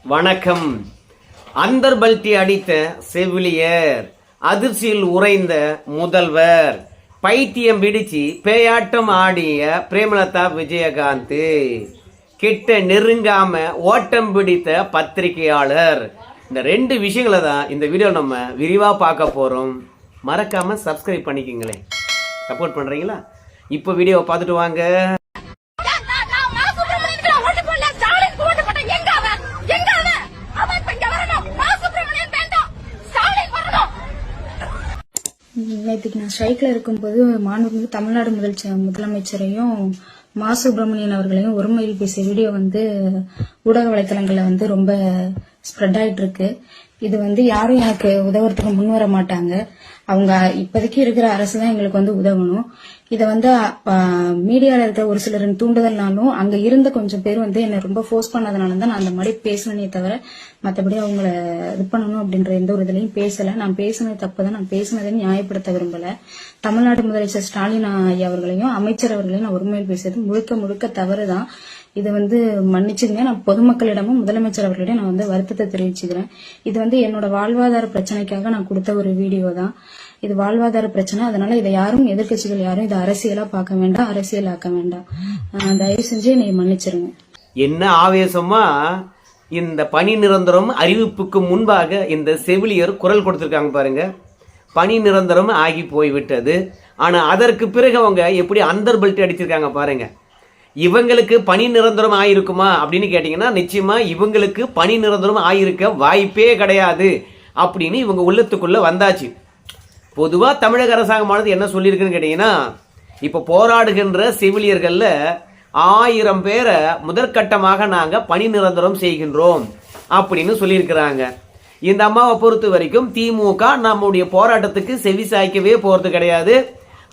வணக்கம். அந்தர்பல்ட்டி அடித்த செவிலியர், அதிர்ச்சியில் உறைந்த முதல்வர், பைத்தியம் பிடிச்சு பேயாட்டம் ஆடிய பிரேமலதா விஜயகாந்த், கிட்ட நெருங்காம ஓட்டம் பிடித்த பத்திரிகையாளர். இந்த ரெண்டு விஷயங்களை தான் இந்த வீடியோ நம்ம விரிவா பார்க்க போறோம். மறக்காம சப்ஸ்கிரைப் பண்ணிக்கங்களேன். சப்போர்ட் பண்றீங்களா? இப்போ வீடியோவை பார்த்துட்டு வாங்க. நேற்றுக்கு நான் ஸ்ட்ரைக்ல இருக்கும்போது மாண்புமிகு தமிழ்நாடு முதலமைச்சரையும் மா சுப்பிரமணியன் அவர்களையும் ஒருமையில் பேசிய வீடியோ ஊடக வலைத்தளங்கள்ல ரொம்ப ஸ்ப்ரெட் ஆயிட்டு இருக்கு. இது யாரும் எனக்கு உதவுறதுக்கு முன் வர மாட்டாங்க. அவங்க இப்போதைக்கு இருக்கிற அரசு தான் எங்களுக்கு உதவணும். இதை மீடியால இருக்கிற ஒரு சிலரின் தூண்டுதல்னாலும் அங்க இருந்த கொஞ்சம் பேர் என்னை ரொம்ப ஃபோர்ஸ் பண்ணதுனால தான் நான் அந்த மாதிரி பேசலனே தவிர மற்றபடி அவங்கள இது பண்ணணும் அப்படின்ற எந்த ஒரு இதுலையும் பேசல. நான் பேசினது தப்புதான். நான் பேசினதை நியாயப்படுத்த விரும்பல. தமிழ்நாடு முதலமைச்சர் ஸ்டாலின் ஐயா அவர்களையும் அமைச்சர் அவர்களையும் நான் ஒருமையில் பேசுறது முழுக்க முழுக்க தவறுதான். இது மன்னிச்சுங்க. நான் பொதுமக்களிடமும் முதலமைச்சர் அவர்களிடம் நான் வருத்தத்தை தெரிவிச்சுக்கிறேன். இது என்னோட வாழ்வாதார பிரச்சனைக்காக நான் கொடுத்த ஒரு வீடியோ தான். இது வாழ்வாதார பிரச்சனை. அதனால இதை யாரும் எதிர்கட்சிகள் யாரும் இதை அரசியலா பார்க்க வேண்டாம், அரசியலாக்க வேண்டாம். தயவு செஞ்சு என்னை மன்னிச்சிருங்க. என்ன ஆவேசமா இந்த பணி நிரந்தரம் அறிவிப்புக்கு முன்பாக இந்த செவிலியர் குரல் கொடுத்திருக்காங்க பாருங்க. பணி நிரந்தரம் ஆகி போய்விட்டது. ஆனா அதற்கு பிறகு அவங்க எப்படி அந்தர்பல்ட்டி அடிச்சிருக்காங்க பாருங்க. இவங்களுக்கு பணி நிரந்தரம் ஆயிருக்குமா அப்படின்னு கேட்டீங்கன்னா நிச்சயமா இவங்களுக்கு பணி நிரந்தரம் ஆயிருக்க வாய்ப்பே கிடையாது அப்படின்னு இவங்க உள்ளத்துக்குள்ள வந்தாச்சு. பொதுவா தமிழக அரசாங்கமானது என்ன சொல்லியிருக்குன்னு கேட்டீங்கன்னா, இப்ப போராடுகின்ற செவிலியர்கள்ல 1000 பேரை முதற்கட்டமாக நாங்க பணி நிரந்தரம் செய்கின்றோம் அப்படின்னு சொல்லியிருக்கிறாங்க. இந்த அம்மாவை பொறுத்த வரைக்கும் திமுக நம்முடைய போராட்டத்துக்கு செவி சாய்க்கவே போறது கிடையாது.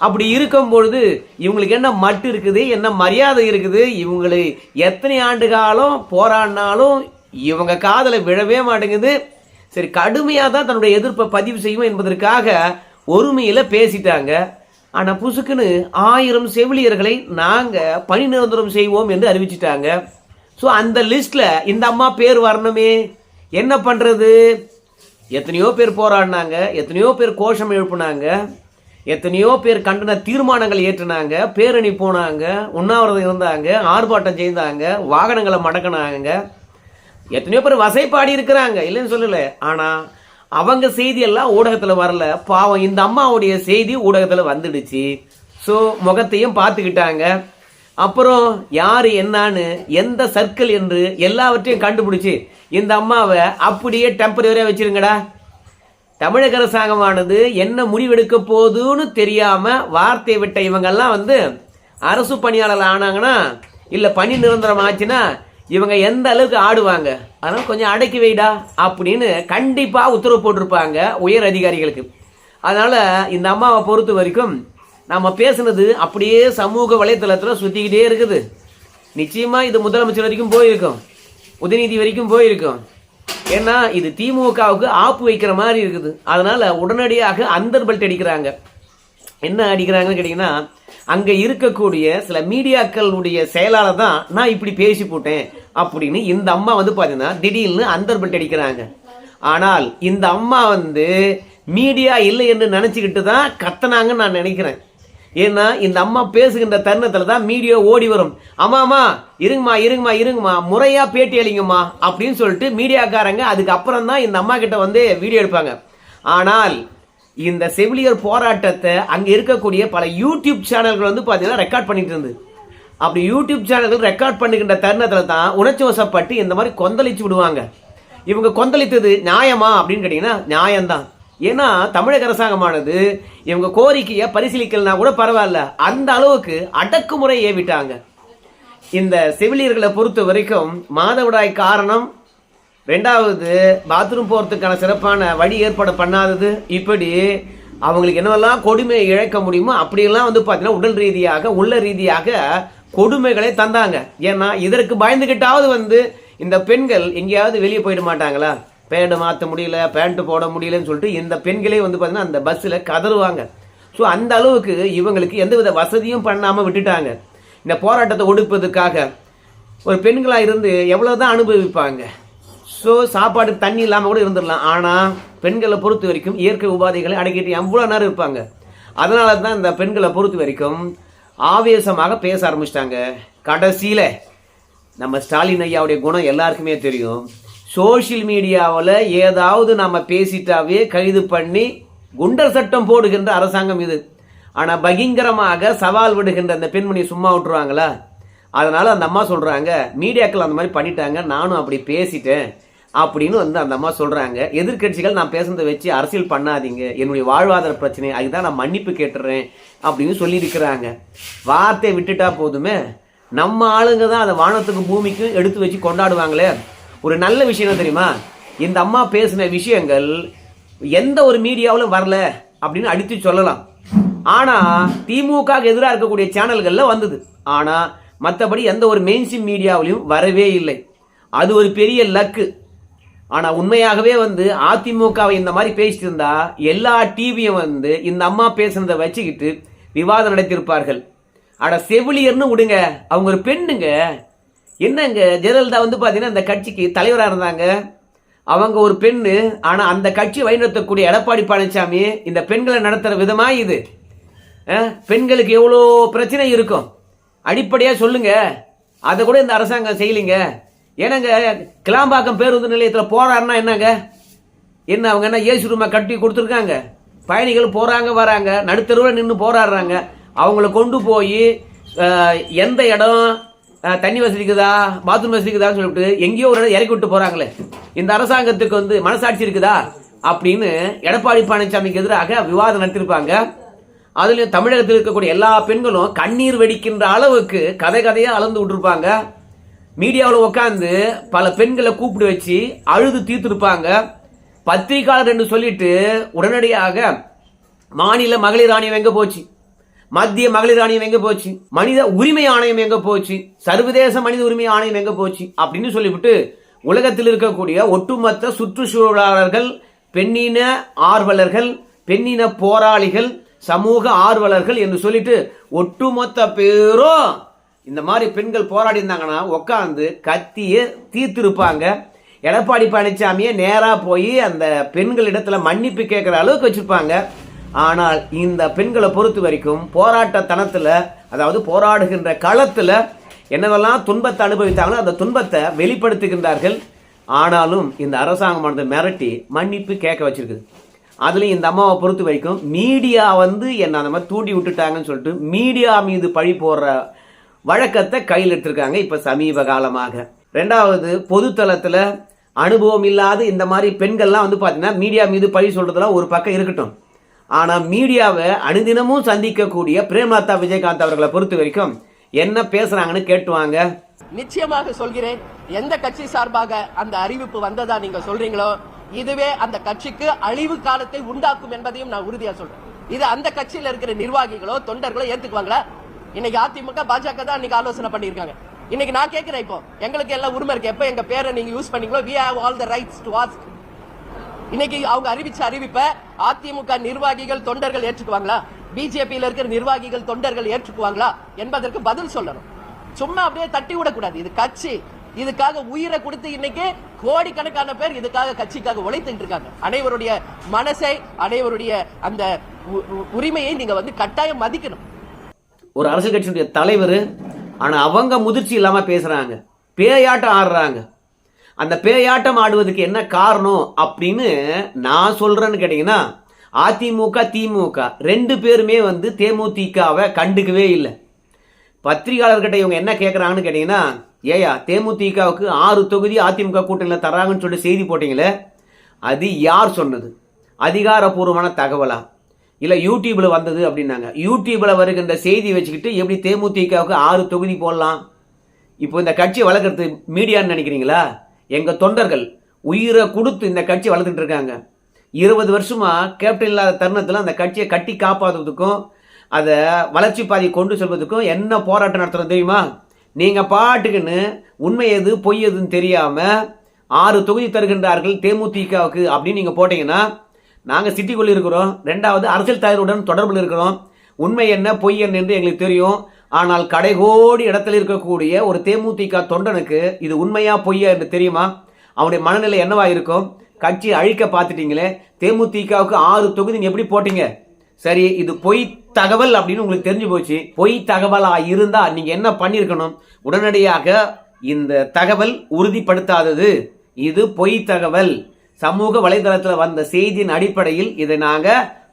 அப்படி இருக்கும் பொழுது இவங்களுக்கு என்ன மட்டு இருக்குது, என்ன மரியாதை இருக்குது? இவங்களை எத்தனை ஆண்டு காலம் போராடினாலும் இவங்க காதல விழவே மாட்டேங்குது. சரி, கடுமையா தான் தன்னுடைய எதிர்ப்பை பதிவு செய்யும் என்பதற்காக ஒருமையில பேசிட்டாங்க. ஆனா புசுக்குன்னு 1000 செவிலியர்களை நாங்க பணி நிரந்தரம் செய்வோம் என்று அறிவிச்சிட்டாங்க. ஸோ அந்த லிஸ்ட்ல இந்த அம்மா பேர் வரணுமே. என்ன பண்றது? எத்தனையோ பேர் போராடினாங்க, எத்தனையோ பேர் கோஷம் எழுப்புனாங்க, எத்தனையோ பேர் கண்டன தீர்மானங்கள் ஏற்றினாங்க, பேரணி போனாங்க, உண்ணாவிரதம் இருந்தாங்க, ஆர்ப்பாட்டம் செய்தாங்க, வாகனங்களை மடக்கினாங்க, எத்தனையோ பேர் வசைப்பாடி இருக்கிறாங்க, இல்லைன்னு சொல்லல. ஆனா அவங்க செய்தி எல்லாம் ஊடகத்துல வரல. பாவம், இந்த அம்மாவுடைய செய்தி ஊடகத்துல வந்துடுச்சு. ஸோ முகத்தையும் பார்த்துக்கிட்டாங்க. அப்புறம் யாரு என்னன்னு, எந்த சர்க்கிள் என்று எல்லாவற்றையும் கண்டுபிடிச்சு இந்த அம்மாவை அப்படியே டெம்பரரியா வச்சிருங்கடா. தமிழக அரசாங்கமானது என்ன முடிவெடுக்க போகுதுன்னு தெரியாம வார்த்தை விட்ட இவங்கெல்லாம் அரசு பணியாளர் ஆனாங்கன்னா, இல்ல பணி நிரந்தரம் ஆச்சுன்னா இவங்க எந்த அளவுக்கு ஆடுவாங்க. அதனால கொஞ்சம் அடக்கி வைடா அப்படின்னு கண்டிப்பா உத்தரவு போட்டிருப்பாங்க உயர் அதிகாரிகளுக்கு. அதனால இந்த அம்மாவை பொறுத்த வரைக்கும் நம்ம பேசுனது அப்படியே சமூக வலைத்தளத்துல சுத்திக்கிட்டே இருக்குது. நிச்சயமா இது முதலமைச்சர் வரைக்கும் போயிருக்கும், உதயநிதி வரைக்கும் போயிருக்கும். ஏன்னா இது திமுகவுக்கு ஆப்பு வைக்கிற மாதிரி இருக்குது. அதனால உடனடியாக அந்தர்பல்ட்டி அடிக்கிறாங்க. என்ன அடிக்கிறாங்கன்னு கேட்டீங்கன்னா, அங்க இருக்கக்கூடிய சில மீடியாக்களுடைய செயலாளர் தான் நான் இப்படி பேசி போட்டேன் அப்படின்னு இந்த அம்மா பாத்தீங்கன்னா திடீர்னு அந்தர்பல்ட்டி அடிக்கிறாங்க. ஆனால் இந்த அம்மா மீடியா இல்லை என்று நினைச்சுக்கிட்டு தான் கத்தனாங்கன்னு நான் நினைக்கிறேன். ஏன்னா இந்த அம்மா பேசுகின்ற தருணத்துல தான் மீடியா ஓடி வரும். ஆமாமா, இருங்கம்மா, முறையா பேட்டி அளிங்கம்மா அப்படின்னு சொல்லிட்டு மீடியாக்காரங்க அதுக்கு அப்புறம் தான் இந்த அம்மா கிட்ட வீடியோ எடுப்பாங்க. ஆனால் இந்த செவிலியர் போராட்டத்தை அங்க இருக்கக்கூடிய பல யூடியூப் சேனல்கள் பாத்தீங்கன்னா ரெக்கார்ட் பண்ணிட்டு இருந்து, அப்படி யூடியூப் சேனல்கள் ரெக்கார்ட் பண்ணுகின்ற தருணத்துல தான் உணர்ச்சி வசப்பட்டு இந்த மாதிரி கொந்தளிச்சு விடுவாங்க. இவங்க கொந்தளித்தது நியாயமா அப்படின்னு கேட்டீங்கன்னா நியாயம்தான். ஏன்னா தமிழக அரசாங்கமானது இவங்க கோரிக்கையை பரிசீலிக்கலனா கூட பரவாயில்ல, அந்த அளவுக்கு அடக்குமுறை ஏவிட்டாங்க. இந்த செவிலியர்களை பொறுத்த வரைக்கும் மாதவிடாய் காரணம், 2வது பாத்ரூம் போறதுக்கான சிறப்பான வழி ஏற்பாடு பண்ணாதது, இப்படி அவங்களுக்கு என்னவெல்லாம் கொடுமையை இழக்க முடியுமோ அப்படியெல்லாம் பாத்தீங்கன்னா உடல் ரீதியாக உள்ள ரீதியாக கொடுமைகளை தந்தாங்க. ஏன்னா இதற்கு பயந்துகிட்டாவது இந்த பெண்கள் எங்கேயாவது வெளியே போயிட மாட்டாங்களா? பேண்ட் மாற்ற முடியல, பேண்ட் போட முடியலன்னு சொல்லிட்டு இந்த பெண்களே பாத்தீங்கன்னா அந்த பஸ்ல கதறுவாங்க. ஸோ அந்த அளவுக்கு இவங்களுக்கு எந்தவித வசதியும் பண்ணாம விட்டுட்டாங்க. இந்த போராட்டத்தை ஒடுப்பதற்காக ஒரு பெண்களா இருந்து எவ்வளவுதான் அனுபவிப்பாங்க. ஸோ சாப்பாடு தண்ணி இல்லாமல் கூட இருந்துடலாம். ஆனால் பெண்களை பொறுத்த வரைக்கும் இயற்கை உபாதைகளை அடக்கிட்டு எவ்வளோ நேரம் இருப்பாங்க. அதனால தான் இந்த பெண்களை பொறுத்த வரைக்கும் ஆவேசமாக பேச ஆரம்பிச்சிட்டாங்க. கடைசியில் நம்ம ஸ்டாலின் ஐயாவுடைய குணம் எல்லாருக்குமே தெரியும். சோஷியல் மீடியாவில் ஏதாவது நம்ம பேசிட்டாவே கைது பண்ணி குண்டர் சட்டம் போடுகின்ற அரசாங்கம் இது. ஆனால் பகிங்கரமாக சவால் விடுகின்ற அந்த பெண்மணி சும்மா விட்டுருவாங்களா? அதனால் அந்த அம்மா சொல்கிறாங்க, மீடியாக்கள் அந்த மாதிரி பண்ணிட்டாங்க, நானும் அப்படி பேசிட்டேன் அப்படின்னு அந்த அம்மா சொல்கிறாங்க. எதிர்கட்சிகள் நான் பேசுனதை வச்சு அரசியல் பண்ணாதீங்க, என்னுடைய வாழ்வாதார பிரச்சனை, அதுதான் நான் மன்னிப்பு கேட்டுறேன் அப்படின்னு சொல்லியிருக்கிறாங்க. வார்த்தையை விட்டுட்டா போதுமே, நம்ம ஆளுங்க தான் அதை வானத்துக்கு பூமிக்கும் எடுத்து வச்சு கொண்டாடுவாங்களே. ஒரு நல்ல விஷயம் தெரியுமா, இந்த அம்மா பேசின விஷயங்கள் எந்த ஒரு மீடியாவிலும் வரல அப்படின்னு அடித்து சொல்லலாம். ஆனால் திமுக எதிராக இருக்கக்கூடிய சேனல்களில் வந்தது. ஆனால் மற்றபடி எந்த ஒரு மெயின்ஸ்ட்ரீம் மீடியாவிலையும் வரவே இல்லை. அது ஒரு பெரிய லக்கு. ஆனால் உண்மையாகவே அதிமுகவை இந்த மாதிரி பேசிட்டு இருந்தா எல்லா டிவியும் இந்த அம்மா பேசுனதை வச்சுக்கிட்டு விவாதம் நடத்தியிருப்பார்கள். செவிலியர்னு விடுங்க, அவங்க ஒரு பெண்ணுங்க. என்னங்க ஜெயலலிதா பார்த்தீங்கன்னா இந்த கட்சிக்கு தலைவராக இருந்தாங்க, அவங்க ஒரு பெண்ணு. ஆனால் அந்த கட்சி வழிநடத்தக்கூடிய எடப்பாடி பழனிசாமி இந்த பெண்களை நடத்துகிற விதமா இது. பெண்களுக்கு எவ்வளோ பிரச்சனை இருக்கும் அடிப்படையாக சொல்லுங்க. அதை கூட இந்த அரசாங்கம் செய்யலிங்க. ஏன்னாங்க கிளாம்பாக்கம் பேருந்து நிலையத்தில் போறாருன்னா என்னங்க, என்ன அவங்க என்ன ஏசி ரூமை கட்டி கொடுத்துருக்காங்க? பயணிகள் போறாங்க வராங்க, நடுத்தருவில் நின்று போராடுறாங்க. அவங்கள கொண்டு போய் எந்த இடம் தண்ணி வசதிக்குதா பாத்ரூம் வசதிக்குதான்னு சொல்லிட்டு எங்கேயோ ஒரு இடம் இறக்கி விட்டு போறாங்களே. இந்த அரசாங்கத்துக்கு மனசாட்சி இருக்குதா அப்படின்னு எடப்பாடி பழனிசாமிக்கு எதிராக விவாதம் நடத்திருப்பாங்க. அதுலயும் தமிழகத்தில் இருக்கக்கூடிய எல்லா பெண்களும் கண்ணீர் வெடிக்கின்ற அளவுக்கு கதையா அளந்து விட்டுருப்பாங்க. மீடியாவில் உட்காந்து பல பெண்களை கூப்பிட்டு வச்சு அழுது தீர்த்திருப்பாங்க. பத்திரிகையாளர் என்று சொல்லிட்டு உடனடியாக மாநில மகளிர் ஆணையம் எங்க போச்சு, மத்திய மகளிர் ஆணையம் எங்க போச்சு, மனித உரிமை ஆணையம் எங்க போச்சு, சர்வதேச மனித உரிமை ஆணையம் எங்க போச்சு அப்படின்னு சொல்லிவிட்டு உலகத்தில் இருக்கக்கூடிய ஒட்டுமொத்த சுற்றுச்சூழலாளர்கள், பெண்ணின ஆர்வலர்கள், பெண்ணின போராளிகள், சமூக ஆர்வலர்கள் என்று சொல்லிட்டு ஒட்டுமொத்த பேரும் இந்த மாதிரி பெண்கள் போராடி இருந்தாங்கன்னா உட்காந்து கத்திய தீர்த்திருப்பாங்க. எடப்பாடி பழனிசாமியை நேரா போய் அந்த பெண்களிடத்துல மன்னிப்பு கேட்கிற அளவுக்கு வச்சிருப்பாங்க. ஆனால் இந்த பெண்களை பொறுத்த வரைக்கும் போராட்டத்தனத்துல, அதாவது போராடுகின்ற களத்துல என்னவெல்லாம் துன்பத்தை அனுபவித்தாங்களோ அந்த துன்பத்தை வெளிப்படுத்துகின்றார்கள். ஆனாலும் இந்த அரசாங்கமானது மிரட்டி மன்னிப்பு கேட்க வச்சிருக்குது. அதுலயும் இந்த அம்மாவை பொறுத்த வரைக்கும் மீடியா என்ன அந்த மாதிரி தூண்டி விட்டுட்டாங்கன்னு சொல்லிட்டு மீடியா மீது பழி போடுற வழக்கத்தை கையில் எடுத்திருக்காங்க இப்ப சமீப காலமாக. ரெண்டாவது, பொதுத்தளத்துல அனுபவம் இல்லாத இந்த மாதிரி பெண்கள்லாம் பாத்தீங்கன்னா மீடியா மீது பழி சொல்றதுலாம் ஒரு பக்கம் இருக்கட்டும். ஆனா மீடியாவை அனுதினமும் சந்திக்கக்கூடிய பிரேமலதா விஜயகாந்த் அவர்களை பொறுத்த வரைக்கும் என்ன பேசுறாங்கன்னு கேட்டுவாங்க. நிச்சயமாக சொல்கிறேன், எந்த கட்சி சார்பாக அந்த அறிவிப்பு வந்ததா நீங்க சொல்றீங்களோ இதுவே அந்த கட்சிக்கு அழிவு காலத்தை உண்டாக்கும் என்பதையும் நான் உறுதியா சொல்றேன். இது அந்த கட்சியில இருக்கிற நிர்வாகிகளோ தொண்டர்களோ ஏத்துக்குவாங்களா? இன்னைக்கு அதிமுக பாஜக தான் இன்னைக்கு ஆலோசனை பண்ணிருக்காங்க. இன்னைக்கு நான் கேட்கிறேன், இப்போ எங்களுக்கு எல்லாம் உரிமை இருக்கு, எப்ப எங்க பேரை நீங்க யூஸ் பண்ணீங்களோ we have all the rights to ask. இன்னைக்கு அவங்க அறிவிச்ச அறிவிப்பை அதிமுக நிர்வாகிகள் தொண்டர்கள் ஏற்றுக்குவாங்களா? பிஜேபியில இருக்கிற நிர்வாகிகள் தொண்டர்கள் ஏற்றுக்குவாங்களா என்பதற்கு பதில் சொல்லணும். சும்மா அப்படியே தட்டி விடக்கூடாது. இது கட்சி, இதுக்காக உயிரை கொடுத்து இன்னைக்கு கோடிக்கணக்கான பேர் இதுக்காக கட்சிக்காக உழைத்துட்டு இருக்காங்க. அனைவருடைய மனசை, அனைவருடைய அந்த உரிமையை நீங்க கட்டாயம் மதிக்கணும். ஒரு அரசியல் கட்சியுடைய தலைவர், ஆனா அவங்க முதிர்ச்சி இல்லாம பேசுறாங்க, பேயாட்டம் ஆடுறாங்க. அந்த பேயாட்டம் ஆடுவதற்கு என்ன காரணம் அப்படின்னு நான் சொல்றேன்னு கேட்டீங்கன்னா, அதிமுக திமுக ரெண்டு பேருமே தேமுதிகவை கண்டுக்கவே இல்லை. பத்திரிகையாளர்கிட்ட இவங்க என்ன கேட்கறாங்கன்னு கேட்டீங்கன்னா, ஏயா தேமுதிகவுக்கு 6 தொகுதி அதிமுக கூட்டணியில் தராங்கன்னு சொல்லிட்டு செய்தி போட்டீங்களே, அது யார் சொன்னது? அதிகாரப்பூர்வமான தகவலா இல்ல யூடியூப்ல வந்தது அப்படின்னாங்க. யூடியூப்ல வருகின்ற செய்தி வச்சுக்கிட்டு எப்படி தேமுதிகவுக்கு 6 தொகுதி போடலாம்? இப்போ இந்த கட்சியை வளர்க்கறது மீடியான்னு நினைக்கிறீங்களா? எங்க தொண்டர்கள் உயிரை கொடுத்து இந்த கட்சியை வளர்த்துட்டு இருக்காங்க. 20 வருஷமா கேப்டன் இல்லாத தருணத்தில் அந்த கட்சியை கட்டி காப்பாற்றுவதற்கும் அதை வளர்ச்சி பாதி கொண்டு செல்வதற்கும் என்ன போராட்டம் நடத்துறது தெரியுமா? நீங்க பாட்டுக்குன்னு உண்மை எது பொய் எதுன்னு தெரியாம 6 தொகுதி தருகின்றார்கள் தேமுதிகவுக்கு அப்படின்னு நீங்க போட்டீங்கன்னா, நாங்க சிட்டிக்குள்ள இருக்கிறோம், ரெண்டாவது அரசியல் தலைவருடன் தொடர்பில் இருக்கிறோம், உண்மை என்ன பொய் என்ன என்று எங்களுக்கு தெரியும். ஆனால் கடைகோடி இடத்துல இருக்கக்கூடிய ஒரு தேமுதிக தொண்டனுக்கு இது உண்மையா பொய்யா என்று தெரியுமா? அவனுடைய மனநிலை என்னவா இருக்கும்? கட்சி அழிக்க பார்த்துட்டீங்களே, தேமுதிகவுக்கு 6 தொகுதி எப்படி போட்டீங்க? சரி, இது பொய் தகவல் அப்படின்னு உங்களுக்கு தெரிஞ்சு போச்சு. பொய் தகவலா இருந்தா நீங்க என்ன பண்ணிருக்கணும்? உடனடியாக இந்த தகவல் உறுதிப்படுத்தாதது, இது பொய் தகவல், சமூக வலைதளத்தில் வந்த செய்தியின் அடிப்படையில் இதை நாங்க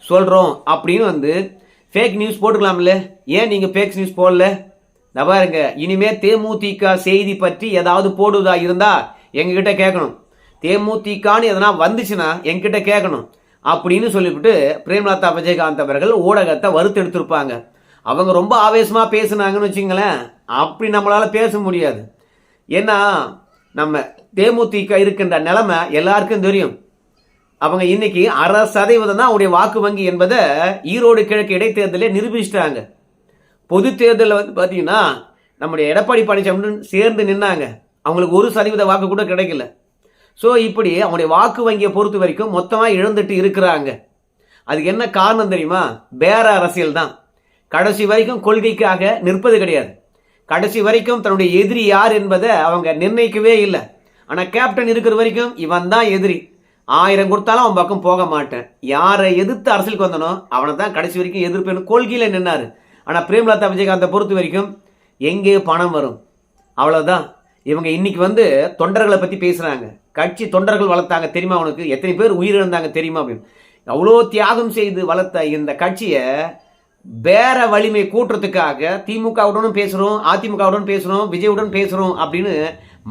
சொல்றோம் அப்படின்னு ஃபேக் நியூஸ் போட்டுக்கலாம்ல. ஏன் நீங்க ஃபேக் நியூஸ் போடல? பாருங்க, இனிமே தேமுதிக செய்தி பற்றி ஏதாவது போடுவதா இருந்தா எங்ககிட்ட கேட்கணும். தேமுதிகன்னு எதனா வந்துச்சுன்னா என்கிட்ட கேட்கணும் அப்படின்னு சொல்லிவிட்டு பிரேமலதா விஜயகாந்த் அவர்கள் ஊடகத்தை வறுத்தெடுத்திருப்பாங்க. அவங்க ரொம்ப ஆவேசமா பேசுனாங்கன்னு வச்சுங்களேன், அப்படி நம்மளால பேச முடியாது. ஏன்னா நம்ம தேமுதிக இருக்கின்ற நிலைமை எல்லாருக்கும் தெரியும். அவங்க இன்னைக்கு 60% தான் அவருடைய வாக்கு வங்கி என்பதை ஈரோடு கிழக்கு இடைத்தேர்தலே நிரூபிச்சிட்டாங்க. பொது தேர்தலில் பார்த்தீங்கன்னா நம்முடைய எடப்பாடி பழனிசாமி சேர்ந்து நின்னாங்க, அவங்களுக்கு 1% வாக்கு கூட கிடைக்கல. ஸோ இப்படி அவங்களுடைய வாக்கு வங்கியை பொறுத்த வரைக்கும் மொத்தமாக இழந்துட்டு இருக்கிறாங்க. அதுக்கு என்ன காரணம் தெரியுமா? பேர அரசியல் தான். கடைசி வரைக்கும் கொள்கைக்காக நிற்பது கிடையாது. கடைசி வரைக்கும் தன்னுடைய எதிரி யார் என்பதை அவங்க நிர்ணயிக்கவே இல்லை. ஆனால் கேப்டன் இருக்கிற வரைக்கும் இவன் தான் எதிரி, 1000 கொடுத்தாலும் அவன் பக்கம் போக மாட்டேன். யாரை எதிர்த்து அரசியலுக்கு வந்தனோ அவனை தான் கடைசி வரைக்கும் எதிர்ப்பேன்னு கொள்கையில் நின்னாரு. ஆனால் பிரேமலதா விஜயகாந்தை பொறுத்த வரைக்கும் எங்கே பணம் வரும், அவ்வளோதான். இவங்க இன்னைக்கு தொண்டர்களை பற்றி பேசுகிறாங்க. கட்சி தொண்டர்கள் வளர்த்தாங்க தெரியுமா? அவனுக்கு எத்தனை பேர் உயிரிழந்தாங்க தெரியுமா? அப்படின்னு அவ்வளோ தியாகம் செய்து வளர்த்த இந்த கட்சியை வேற வலிமை கூட்டுறதுக்காக திமுகவுடன் பேசுகிறோம், அதிமுகவுடன் பேசுகிறோம், விஜயுடன் பேசுகிறோம் அப்படின்னு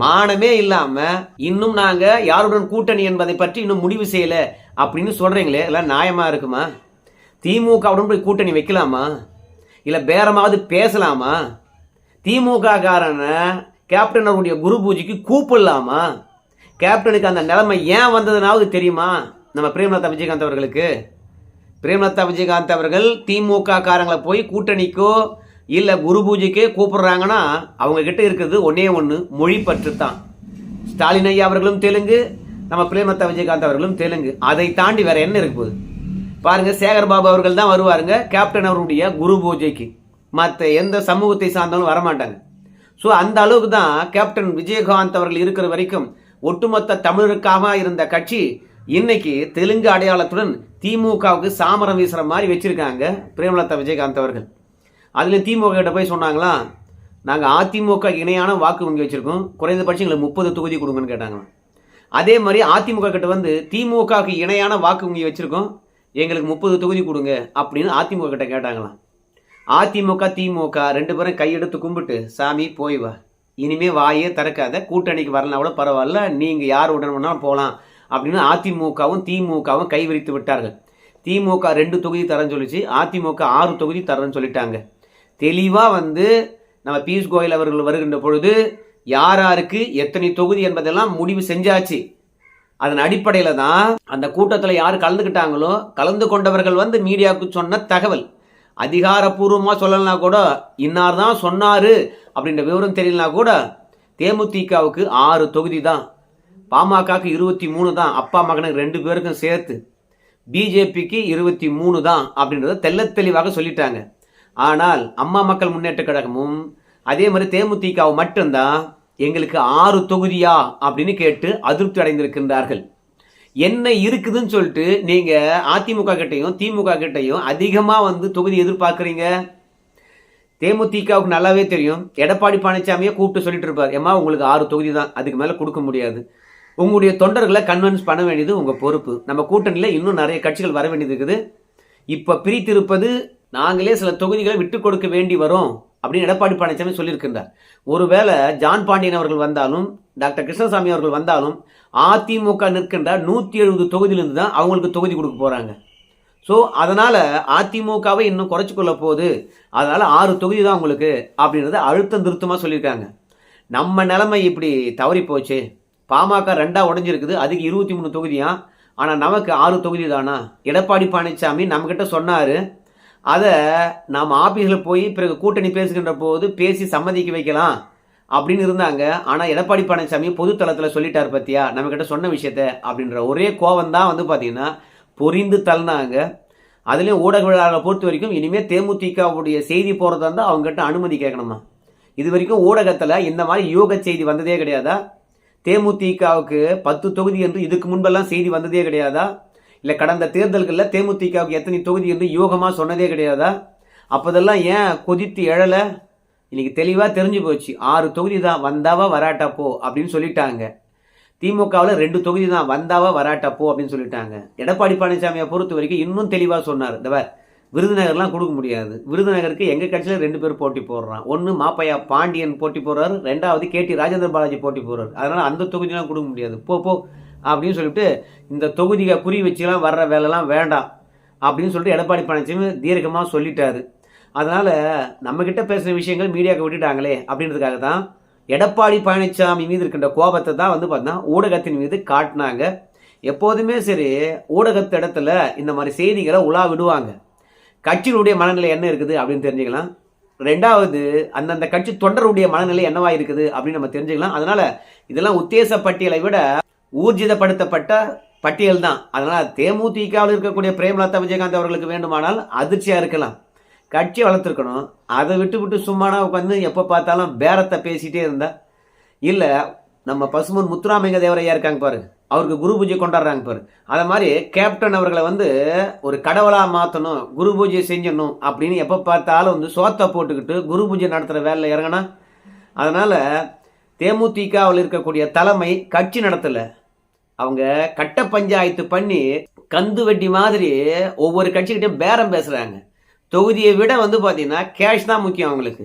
மானமே இல்லாமல் இன்னும் நாங்கள் யாருடன் கூட்டணி என்பதை பற்றி இன்னும் முடிவு செய்யலை அப்படின்னு சொல்கிறீங்களே, எல்லாம் நியாயமாக இருக்குமா? திமுகவுடன் போய் கூட்டணி வைக்கலாமா? இல்லை பேரமாவது பேசலாமா? திமுக காரனை கேப்டன் அவருடைய குரு பூஜைக்கு கூப்பிடலாமா? கேப்டனுக்கு அந்த நிலைமை ஏன் வந்ததுனாவது தெரியுமா நம்ம பிரேமலதா விஜயகாந்த் அவர்களுக்கு? பிரேமலதா விஜயகாந்த் அவர்கள் திமுக காரங்களை போய் கூட்டணிக்கோ இல்லை குரு பூஜைக்கே கூப்பிடுறாங்கன்னா அவங்க கிட்ட இருக்கிறது ஒன்னே ஒன்று, மொழி பற்று தான். ஸ்டாலின் ஐயா அவர்களும் தெலுங்கு, நம்ம பிரேமலதா விஜயகாந்த் அவர்களும் தெலுங்கு. அதை தாண்டி வேற என்ன இருக்கு போகுது? பாருங்க, சேகர் பாபு அவர்கள் தான் வருவாருங்க கேப்டன் அவருடைய குரு பூஜைக்கு, மற்ற எந்த சமூகத்தை சார்ந்தவங்களும் வரமாட்டாங்க. ஸோ அந்த அளவுக்கு தான் கேப்டன் விஜயகாந்த் அவர்கள் இருக்கிற வரைக்கும் ஒட்டுமொத்த தமிழருக்காக இருந்த கட்சி இன்னைக்கு தெலுங்கு அடையாளத்துடன் திமுகவுக்கு சாமரம் வீசுற மாதிரி வச்சிருக்காங்க பிரேமலதா விஜயகாந்த் அவர்கள். அதுலேயும் திமுக கிட்ட போய் சொன்னாங்களாம், நாங்கள் அதிமுக இணையான வாக்கு வங்கி வச்சிருக்கோம், குறைந்தபட்சம் எங்களுக்கு 30 தொகுதி கொடுங்கன்னு கேட்டாங்களாம். அதே மாதிரி அதிமுக கிட்ட திமுகவுக்கு இணையான வாக்கு வங்கி வச்சிருக்கோம், எங்களுக்கு 30 தொகுதி கொடுங்க அப்படின்னு அதிமுக கிட்ட கேட்டாங்களாம். அதிமுக திமுக 2 பேரும் கையெடுத்து கும்பிட்டு, சாமி போய் வா, இனிமே வாயே திறக்காத, கூட்டணிக்கு வரலாம் கூட பரவாயில்ல, நீங்கள் யார் உடனே வேணாலும் போகலாம் அப்படின்னு அதிமுகவும் திமுகவும் கைவிரித்து விட்டார்கள். திமுக 2 தொகுதி தரேன்னு சொல்லிச்சு, அதிமுக 6 தொகுதி தரேன்னு சொல்லிட்டாங்க. தெளிவாக நம்ம பியூஷ் கோயல் அவர்கள் வருகின்ற பொழுது யாருக்கு எத்தனை தொகுதி என்பதெல்லாம் முடிவு செஞ்சாச்சு. அதன் அடிப்படையில் தான் அந்த கூட்டத்தில் யார் கலந்துக்கிட்டாங்களோ கலந்து கொண்டவர்கள் மீடியாவுக்கு சொன்ன தகவல். அதிகாரப்பூர்வமாக சொல்லலைனா கூட இன்னார் தான் சொன்னார் அப்படின்ற விவரம் தெரியலனா கூட தேமுதிகவுக்கு 6 தொகுதி தான், பாமகக்கு 23 தான், அப்பா மகனுக்கு 2 பேருக்கும் சேர்த்து, பிஜேபிக்கு 23 தான் அப்படின்றத தெல்ல தெளிவாக சொல்லிட்டாங்க. ஆனால் அம்மா மக்கள் முன்னேற்ற கழகமும் அதே மாதிரி தேமுதிகவும் மட்டும்தான் எங்களுக்கு 6 தொகுதியா அப்படின்னு கேட்டு அதிருப்தி அடைந்திருக்கின்றார்கள். என்ன இருக்குதுன்னு சொல்லிட்டு நீங்க அதிமுக கிட்டையும் திமுக கிட்டையும் அதிகமா தொகுதி எதிர்பார்க்குறீங்க. தேமுதிகவுக்கு நல்லாவே தெரியும், எடப்பாடி பழனிசாமியை கூப்பிட்டு சொல்லிட்டு இருப்பார், ஏமா உங்களுக்கு 6 தொகுதி தான், அதுக்கு மேல கொடுக்க முடியாது, உங்களுடைய தொண்டர்களை கன்வின்ஸ் பண்ண வேண்டியது உங்க பொறுப்பு, நம்ம கூட்டணியில இன்னும் நிறைய கட்சிகள் வர வேண்டியது இருக்குது, இப்ப பிரித்திருப்பது நாங்களே சில தொகுதிகளை விட்டு கொடுக்க வேண்டி வரும் அப்படின்னு எடப்பாடி பழனிசாமி சொல்லியிருக்கின்றார். ஒருவேளை ஜான் பாண்டியன் அவர்கள் வந்தாலும் டாக்டர் கிருஷ்ணசாமி அவர்கள் வந்தாலும் அதிமுக நிற்கின்ற 170 தொகுதியிலிருந்து தான் அவங்களுக்கு தொகுதி கொடுக்க போறாங்க. ஸோ அதனால அதிமுகவை இன்னும் குறைச்சு கொள்ள போகுது, அதனால 6 தொகுதி தான் உங்களுக்கு அப்படின்றத அழுத்தம் திருத்தமாக சொல்லியிருக்காங்க. நம்ம நிலைமை இப்படி தவறி போச்சு, பாமக 2ஆ உடஞ்சிருக்குது, அதுக்கு 23 தொகுதியா, ஆனால் நமக்கு 6 தொகுதி தானா? எடப்பாடி பழனிசாமி நம்மக்கிட்ட சொன்னார், அதை நாம் ஆஃபீஸில் போய் பிறகு கூட்டணி பேசுகின்ற போது பேசி சம்மதிக்க வைக்கலாம் அப்படின்னு இருந்தாங்க. ஆனால் எடப்பாடி பழனிசாமி பொதுத்தளத்தில் சொல்லிட்டார் பத்தியா நம்மக்கிட்ட சொன்ன விஷயத்த அப்படின்ற ஒரே கோவம் தான் பார்த்தீங்கன்னா பொரிந்து தள்ளினாங்க. அதுலேயும் ஊடகவியலாளர்களை பொறுத்த வரைக்கும் இனிமேல் தேமுதிகவுடைய செய்தி போகிறதா இருந்தால் அவங்ககிட்ட அனுமதி கேட்கணுமா? இது வரைக்கும் ஊடகத்தில் இந்த மாதிரி யோக செய்தி வந்ததே கிடையாதா? தேமுதிகவுக்கு 10 தொகுதி என்று இதுக்கு முன்பெல்லாம் செய்தி வந்ததே கிடையாதா? இல்லை கடந்த தேர்தல்களில் தேமுதிகவுக்கு எத்தனை தொகுதி என்று யூகமாக சொன்னதே கிடையாதா? அப்போதெல்லாம் ஏன் கொதித்து எழலை? இன்னைக்கு தெளிவாக தெரிஞ்சு போச்சு. 6 தொகுதி தான், வந்தாவா வராட்டா போ அப்படின்னு சொல்லிட்டாங்க. திமுகவில் 2 தொகுதி தான், வந்தாவா வராட்டா போ அப்படின்னு சொல்லிட்டாங்க. எடப்பாடி பழனிசாமியை பொறுத்த வரைக்கும் இன்னும் தெளிவாக சொன்னார். இந்த விருதுநகர்லாம் கொடுக்க முடியாது. விருதுநகருக்கு எங்கள் கட்சியில் 2 பேர் போட்டி போடுறான். ஒன்று மாப்பையா பாண்டியன் போட்டி போடுறாரு, 2வது KT ராஜேந்திர பாலாஜி போட்டி போடுறாரு. அதனால் அந்த தொகுதியெலாம் கொடுக்க முடியாது, போ அப்படின்னு சொல்லிட்டு இந்த தொகுதியை குறி வச்சுலாம் வர்ற வேலைலாம் வேண்டாம் அப்படின்னு சொல்லிட்டு எடப்பாடி பழனிசாமி தீர்க்கமாக சொல்லிட்டாரு. அதனால் நம்மக்கிட்ட பேசுகிற விஷயங்கள் மீடியாவுக்கு விட்டுட்டாங்களே அப்படின்றதுக்காக தான் எடப்பாடி பழனிசாமி மீது இருக்கின்ற கோபத்தை தான் பார்த்தீங்கன்னா ஊடகத்தின் மீது காட்டினாங்க. எப்போதுமே சரி, ஊடகத்து இடத்துல இந்த மாதிரி செய்திகளை உலா விடுவாங்க. கட்சியினுடைய மனநிலை என்ன இருக்குது அப்படின்னு தெரிஞ்சுக்கலாம். 2வது அந்தந்த கட்சி தொண்டருடைய மனநிலை என்னவா இருக்குது அப்படின்னு நம்ம தெரிஞ்சுக்கலாம். அதனால இதெல்லாம் உத்தேச பட்டியலை விட ஊர்ஜிதப்படுத்தப்பட்ட பட்டியல் தான். அதனால தேமுதிகவில் இருக்கக்கூடிய பிரேமலதா விஜயகாந்த் அவர்களுக்கு வேண்டுமானால் அதிர்ச்சியா இருக்கலாம். கட்சியை வளர்த்துருக்கணும். அதை விட்டு சும்மானா உட்காந்து எப்போ பார்த்தாலும் பேரத்தை பேசிட்டே இருந்தா இல்லை. நம்ம பசுமன் முத்துராமலிங்க தேவரையா இருக்காங்க பாரு, அவருக்கு குரு பூஜை கொண்டாடுறாங்க பாரு. அதை மாதிரி கேப்டன் அவர்களை ஒரு கடவுளாக மாற்றணும், குரு பூஜை செஞ்சணும் அப்படின்னு எப்போ பார்த்தாலும் சோத்தை போட்டுக்கிட்டு குரு பூஜை நடத்துகிற வேலையில் இறங்கினா. அதனால் தேமுதிகவில் இருக்கக்கூடிய தலைமை கட்சி நடத்தலை. அவங்க கட்ட பஞ்சாயத்து பண்ணி கந்து வெட்டி மாதிரி ஒவ்வொரு கட்சிக்கிட்டையும் பேரம் பேசுகிறாங்க. தொகுதியை விட பார்த்தீங்கன்னா கேஷ் தான் முக்கியம் அவங்களுக்கு.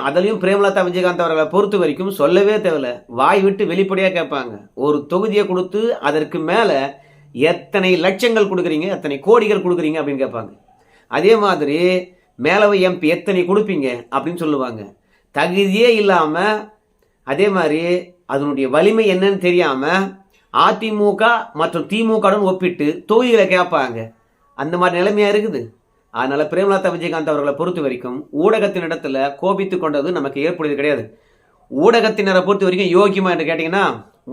அதுலேயும் பிரேமலதா விஜயகாந்த் அவர்களை பொறுத்த வரைக்கும் சொல்லவே தேவையில்ல, வாய் விட்டு வெளிப்படையாக கேட்பாங்க. ஒரு தொகுதியை கொடுத்து அதற்கு மேலே எத்தனை லட்சங்கள் கொடுக்குறீங்க, எத்தனை கோடிகள் கொடுக்குறீங்க அப்படின்னு கேட்பாங்க. அதே மாதிரி மேலவை MP எத்தனை கொடுப்பீங்க அப்படின்னு சொல்லுவாங்க. தகுதியே இல்லாமல், அதே மாதிரி அதனுடைய வலிமை என்னன்னு தெரியாமல் அதிமுக மற்றும் திமுகவுடன் ஒப்பிட்டு தொகுதிகளை கேட்பாங்க. அந்த மாதிரி நிலைமையாக இருக்குது. அதனால பிரேமலதா விஜயகாந்த் அவர்களை பொறுத்த வரைக்கும் ஊடகத்தின் இடத்துல கோபித்து கொண்டது நமக்கு ஏற்படுவது கிடையாது. ஊடகத்தினரை பொறுத்த வரைக்கும் யோகியமா என்று கேட்டீங்கன்னா,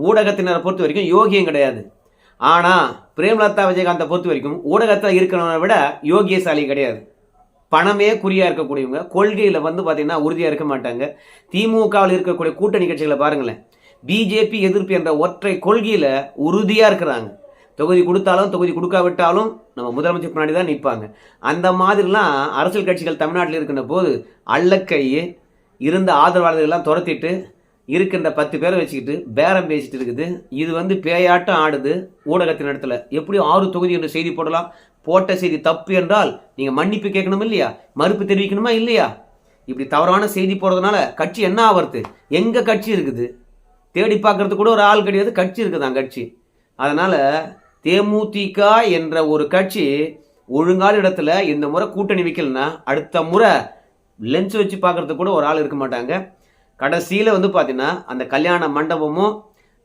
ஊடகத்தினரை பொறுத்த வரைக்கும் யோகியம் கிடையாது. ஆனா பிரேமலதா விஜயகாந்தை பொறுத்த வரைக்கும் ஊடகத்தில் இருக்கிறவனை விட யோகியசாலி கிடையாது. பணமே குறியா இருக்கக்கூடியவங்க. கொள்கையில பாத்தீங்கன்னா உறுதியா இருக்க மாட்டாங்க. திமுகவில் இருக்கக்கூடிய கூட்டணி கட்சிகளை பாருங்களேன், பிஜேபி எதிர்ப்பு என்ற ஒற்றை கொள்கையில உறுதியா இருக்கிறாங்க. தொகுதி கொடுத்தாலும் தொகுதி கொடுக்காவிட்டாலும் நம்ம முதலமைச்சர் பின்னாடி தான் நிற்பாங்க. அந்த மாதிரிலாம் அரசியல் கட்சிகள் தமிழ்நாட்டில் இருக்கின்ற போது அள்ளக்கை இருந்த ஆதரவாளர்கள்லாம் துரத்திட்டு இருக்கின்ற 10 பேரை வச்சுக்கிட்டு பேரம் பேசிட்டு இருக்குது. இது பேயாட்டம் ஆடுது ஊடகத்தின் இடத்துல. எப்படி 6 தொகுதி என்று செய்தி போடலாம்? போட்ட செய்தி தப்பு என்றால் நீங்கள் மன்னிப்பு கேட்கணும் இல்லையா, மறுப்பு தெரிவிக்கணுமா இல்லையா? இப்படி தவறான செய்தி போடுறதுனால கட்சி என்ன ஆவறது? எங்க கட்சி இருக்குது? தேடி பார்க்கறது கூட ஒரு ஆள் கிடையாது, கட்சி இருக்குதான் கட்சி. அதனால தேமுதிக என்ற ஒரு கட்சி ஒழுங்கான இடத்துல இந்த முறை கூட்டணி வைக்கலன்னா அடுத்த முறை லென்ஸ் வச்சு பார்க்கறதுக்கு கூட ஒரு ஆள் இருக்க மாட்டாங்க. கடைசியில் பார்த்தீங்கன்னா அந்த கல்யாண மண்டபமும்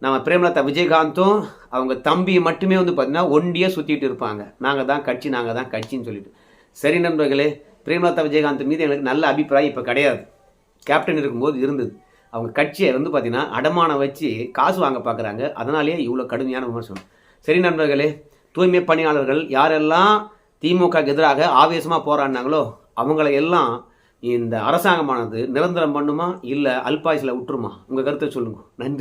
நம்ம பிரேமலதா விஜயகாந்தும் அவங்க தம்பி மட்டுமே பார்த்தீங்கன்னா ஒண்டியாக சுற்றிட்டு இருப்பாங்க. நாங்கள் தான் கட்சின்னு சொல்லிட்டு. சரி நண்பர்களே, பிரேமலதா விஜயகாந்த் மீது எனக்கு நல்ல அபிப்பிராயம் இப்போ கிடையாது. கேப்டன் இருக்கும்போது இருந்தது. அவங்க கட்சியை பார்த்தீங்கன்னா அடமானம் வச்சு காசு வாங்க பார்க்குறாங்க. அதனாலேயே இவ்வளோ கடுமையான விமர்சனம். சரி நண்பர்களே, தூய்மை பணியாளர்கள் யாரெல்லாம் திமுகவுக்கு எதிராக ஆவேசமாக போராடினாங்களோ அவங்களை எல்லாம் இந்த அரசாங்கமானது நிரந்தரம் பண்ணுமா இல்லை அல்பாயுசில் விட்டுருமா? உங்கள் கருத்தை சொல்லுங்க. நன்றி.